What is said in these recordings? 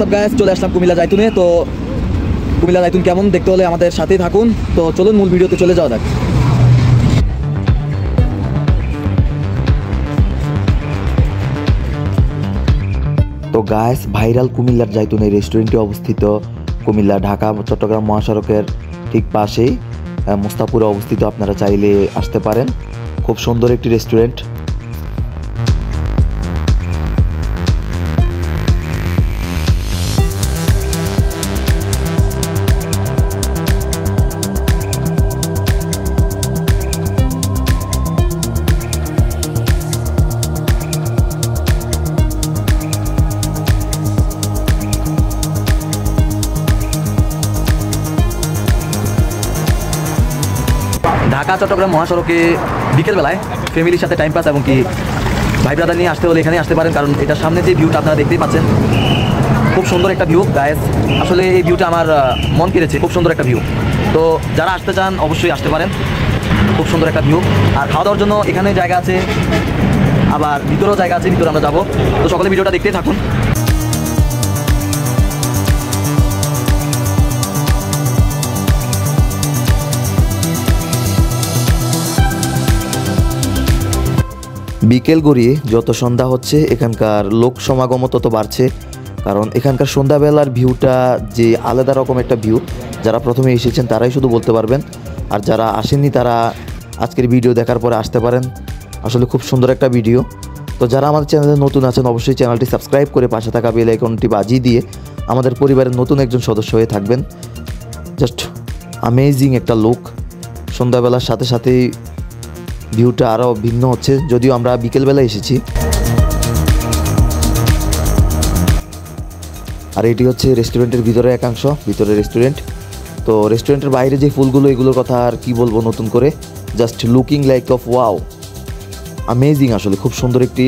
WhatsApp guys, চলে আসলাম কুমিল্লা জাইতুনে। তো কুমিল্লা জাইতুন কেমন দেখতে হলে আমাদের সাথেই থাকুন। তো চলুন মূল ভিডিওতে চলে যাওয়া যাক। তো গাইস, ভাইরাল কুমিল্লার জাইতুনের রেস্টুরেন্টটি অবস্থিত কুমিল্লা ঢাকা চট্টগ্রাম মহাসড়কের ঠিক পাশেই মুস্তাপুরে অবস্থিত। আপনারা চাইলে আসতে পারেন। খুব সুন্দর একটি রেস্টুরেন্ট। ঢাকা চট্টগ্রাম মহাসড়কে বিকেলবেলায় ফ্যামিলির সাথে টাইম পাস এবং কি ভাই ব্রাদার নিয়ে আসতে হলে এখানে আসতে পারেন, কারণ এটার সামনে যে ভিউটা আপনারা দেখতেই পাচ্ছেন, খুব সুন্দর একটা ভিউ গাইস। আসলে এই ভিউটা আমার মন কেড়েছে, খুব সুন্দর একটা ভিউ। তো যারা আসতে চান অবশ্যই আসতে পারেন, খুব সুন্দর একটা ভিউ। আর খাওয়া দাওয়ার জন্য এখানে জায়গা আছে, আবার ভিতরেও জায়গা আছে, ভিতরে আমরা যাবো। তো সকলে ভিডিওটা দেখতেই থাকুন। বিকেল গড়িয়ে যত সন্ধ্যা হচ্ছে এখানকার লোক সমাগম তত বাড়ছে, কারণ এখানকার সন্ধ্যাবেলার ভিউটা যে আলাদা রকম একটা ভিউ। যারা প্রথমে এসেছেন তারাই শুধু বলতে পারবেন, আর যারা আসেননি তারা আজকের ভিডিও দেখার পরে আসতে পারেন। আসলে খুব সুন্দর একটা ভিডিও। তো যারা আমাদের চ্যানেলে নতুন আছেন অবশ্যই চ্যানেলটি সাবস্ক্রাইব করে পাশে থাকা বেল আইকনটি বাজিয়ে দিয়ে আমাদের পরিবারের নতুন একজন সদস্য হয়ে থাকবেন। জাস্ট অ্যামেজিং একটা লুক। সন্ধ্যাবেলার সাথে সাথেই ভিউটা আরও ভিন্ন হচ্ছে, যদিও আমরা বিকেলবেলা এসেছি। আর এটি হচ্ছে রেস্টুরেন্টের ভিতরে একাংশ, ভিতরে রেস্টুরেন্ট। তো রেস্টুরেন্টের বাইরে যে ফুলগুলো, এগুলোর কথা আর কি বলবো নতুন করে, just looking like of wow, amazing. আসলে খুব সুন্দর একটি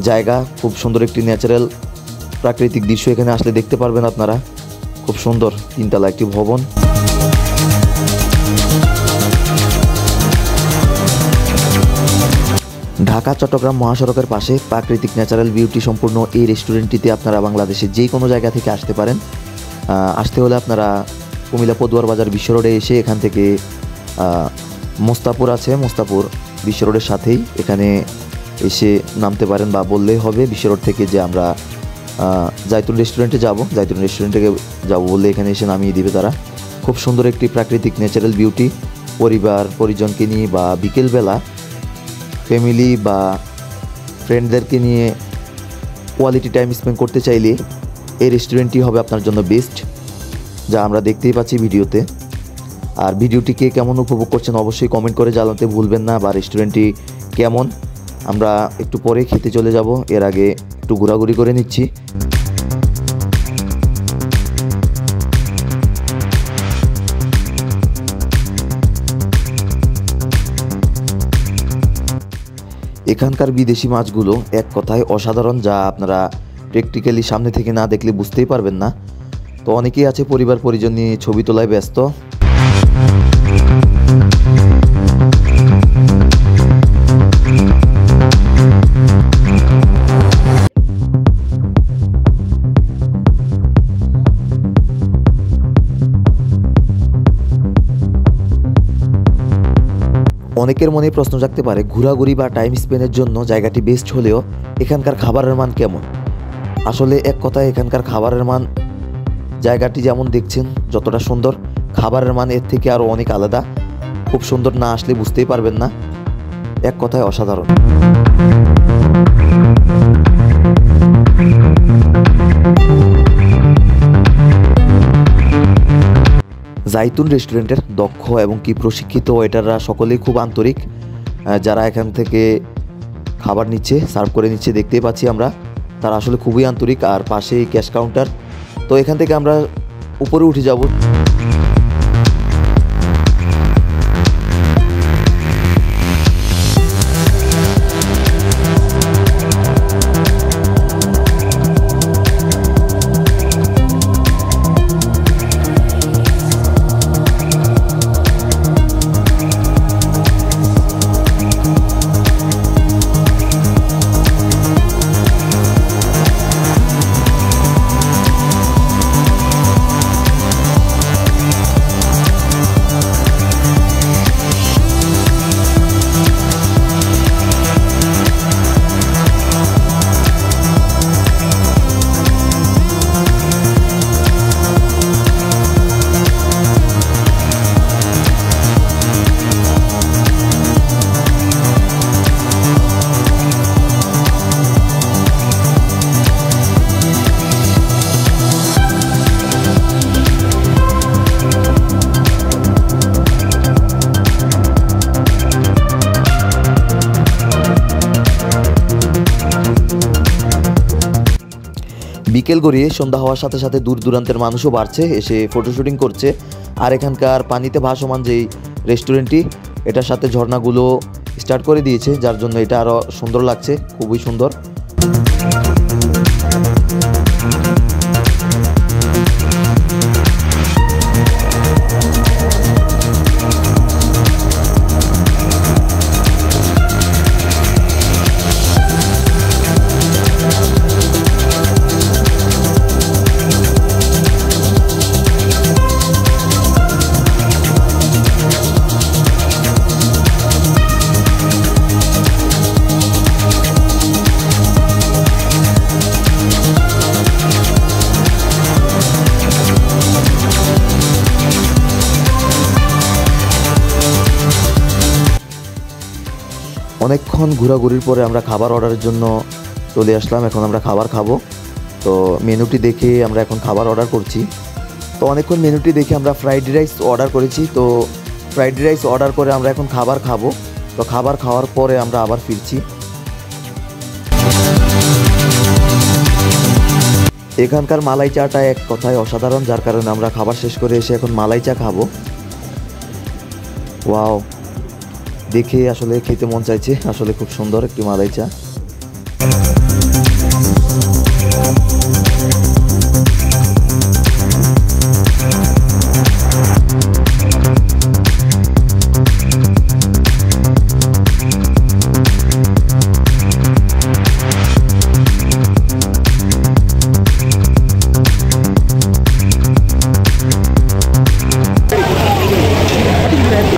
জায়গা, খুব সুন্দর একটি ন্যাচারাল প্রাকৃতিক দৃশ্য এখানে আসলে দেখতে পারবেন আপনারা। খুব সুন্দর তিনতলা একটি ভবন। ঢাকা চট্টগ্রাম মহাসড়কের পাশে প্রাকৃতিক ন্যাচারাল বিউটি সম্পূর্ণ এই রেস্টুরেন্টটিতে আপনারা বাংলাদেশের যে কোনো জায়গা থেকে আসতে পারেন। আসতে হলে আপনারা কুমিল্লা পদুয়ার বাজার বিশ্ব রোডে এসে এখান থেকে মোস্তাপুর আছে, মোস্তাপুর বিশ্ব রোডের সাথেই এখানে এসে নামতে পারেন, বা বললেই হবে বিশ্ব রোড থেকে যে আমরা জাইতুন রেস্টুরেন্টে যাব, জাইতুন রেস্টুরেন্টে যাব বললে এখানে এসে নামিয়ে দিবে তারা। খুব সুন্দর একটি প্রাকৃতিক ন্যাচারাল বিউটি। পরিবার পরিজনকে নিয়ে বা বিকেলবেলা ফ্যামিলি বা ফ্রেন্ডদেরকে নিয়ে কোয়ালিটি টাইম স্পেন্ড করতে চাইলে এই রেস্টুরেন্টটি হবে আপনার জন্য বেস্ট, যা আমরা দেখতেই পাচ্ছি ভিডিওতে। আর ভিডিওটিকে কেমন উপভোগ করছেন অবশ্যই কমেন্ট করে জানাতে ভুলবেন না, বা রেস্টুরেন্টটি কেমন। আমরা একটু পরে খেতে চলে যাব, এর আগে একটু ঘোরাঘুরি করে নিচ্ছি। এখানকার বিদেশি মাছগুলো এক কথায় অসাধারণ, যা আপনারা প্র্যাকটিক্যালি সামনে থেকে না দেখলে বুঝতেই পারবেন না। তো অনেকেই আছে পরিবার পরিজন নিয়ে ছবি তোলায় ব্যস্ত। অনেকের মনে প্রশ্ন জাগতে পারে, ঘোরাঘুরি বা টাইম স্পেন্ডের জন্য জায়গাটি বেস্ট হলেও এখানকার খাবারের মান কেমন। আসলে এক কথায় এখানকার খাবারের মান, জায়গাটি যেমন দেখছেন যতটা সুন্দর, খাবারের মান এর থেকে আরও অনেক আলাদা। খুব সুন্দর, না আসলে বুঝতেই পারবেন না। এক কথায় অসাধারণ। জাইতুন রেস্টুরেন্টের দক্ষ এবং কি প্রশিক্ষিত ওয়েটাররা সকলেই খুব আন্তরিক। যারা এখান থেকে খাবার নিচ্ছে, সার্ভ করে নিচ্ছে দেখতেই পাচ্ছি আমরা, তারা আসলে খুবই আন্তরিক। আর পাশেই ক্যাশ কাউন্টার। তো এখান থেকে আমরা উপরে উঠে যাব। বিকেল গড়িয়ে সন্ধ্যা হওয়ার সাথে সাথে দূর দূরান্তের মানুষও বাড়ছে, এসে ফটোশুটিং করছে। আর এখানকার পানিতে ভাসমান যেই রেস্টুরেন্টটি, এটার সাথে ঝর্ণাগুলো স্টার্ট করে দিয়েছে, যার জন্য এটা আরও সুন্দর লাগছে, খুবই সুন্দর। অনেকক্ষণ ঘোরাঘুরির পরে আমরা খাবার অর্ডারের জন্য চলে আসলাম। এখন আমরা খাবার খাবো। তো মেনুটি দেখে আমরা এখন খাবার অর্ডার করছি। তো অনেকক্ষণ মেনুটি দেখে আমরা ফ্রাইড রাইস অর্ডার করেছি। তো ফ্রাইড রাইস অর্ডার করে আমরা এখন খাবার খাবো। তো খাবার খাওয়ার পরে আমরা আবার ফিরছি। এখানকার মালাই চাটা এক কথায় অসাধারণ, যার কারণে আমরা খাবার শেষ করে এসে এখন মালাই চা খাবো। ওয়াও, দেখে আসলে খেতে মন চাইছে। আসলে খুব সুন্দর একটি মালাই চা।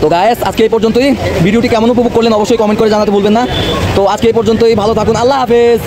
তো গায়েস, আজকে এই পর্যন্তই। ভিডিওটি কেমন উপভোগ করলেন অবশ্যই কমেন্ট করে জানাতে ভুলবেন না। তো আজকে এই পর্যন্তই, ভালো থাকুন, আল্লাহ হাফেজ।